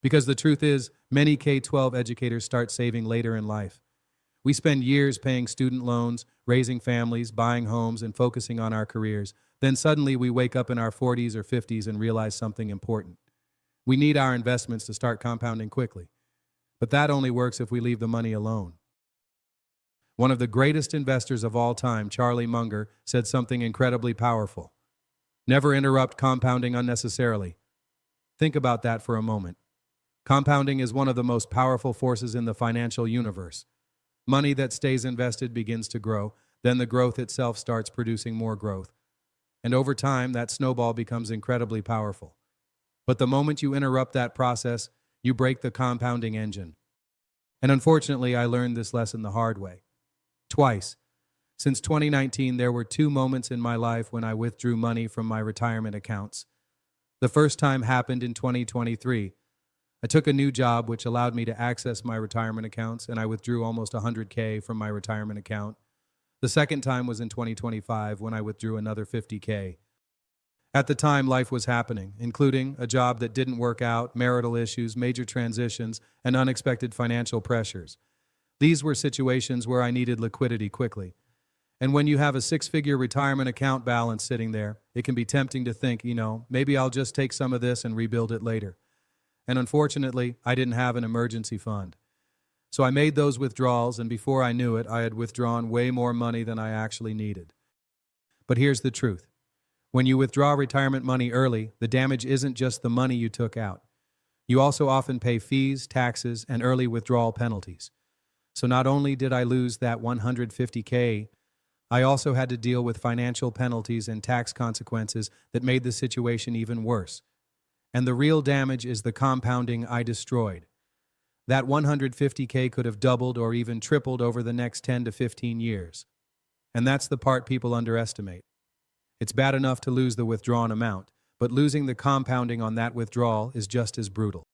Because the truth is, many K-12 educators start saving later in life. We spend years paying student loans, raising families, buying homes, and focusing on our careers. Then suddenly we wake up in our 40s or 50s and realize something important. We need our investments to start compounding quickly. But that only works if we leave the money alone. One of the greatest investors of all time, Charlie Munger, said something incredibly powerful. Never interrupt compounding unnecessarily. Think about that for a moment. Compounding is one of the most powerful forces in the financial universe. Money that stays invested begins to grow, then the growth itself starts producing more growth. And over time, that snowball becomes incredibly powerful. But the moment you interrupt that process, you break the compounding engine. And unfortunately, I learned this lesson the hard way. Twice. Since 2019, there were 2 moments in my life when I withdrew money from my retirement accounts. The first time happened in 2023. I took a new job which allowed me to access my retirement accounts, and I withdrew almost $100K from my retirement account. The second time was in 2025 when I withdrew another $50K. At the time, life was happening, including a job that didn't work out, marital issues, major transitions, and unexpected financial pressures. These were situations where I needed liquidity quickly. And when you have a 6-figure retirement account balance sitting there, it can be tempting to think, maybe I'll just take some of this and rebuild it later. And unfortunately, I didn't have an emergency fund. So I made those withdrawals, and before I knew it, I had withdrawn way more money than I actually needed. But here's the truth. When you withdraw retirement money early, the damage isn't just the money you took out. You also often pay fees, taxes, and early withdrawal penalties. So not only did I lose that $150K, I also had to deal with financial penalties and tax consequences that made the situation even worse. And the real damage is the compounding I destroyed. That $150K could have doubled or even tripled over the next 10 to 15 years. And that's the part people underestimate. It's bad enough to lose the withdrawn amount, but losing the compounding on that withdrawal is just as brutal.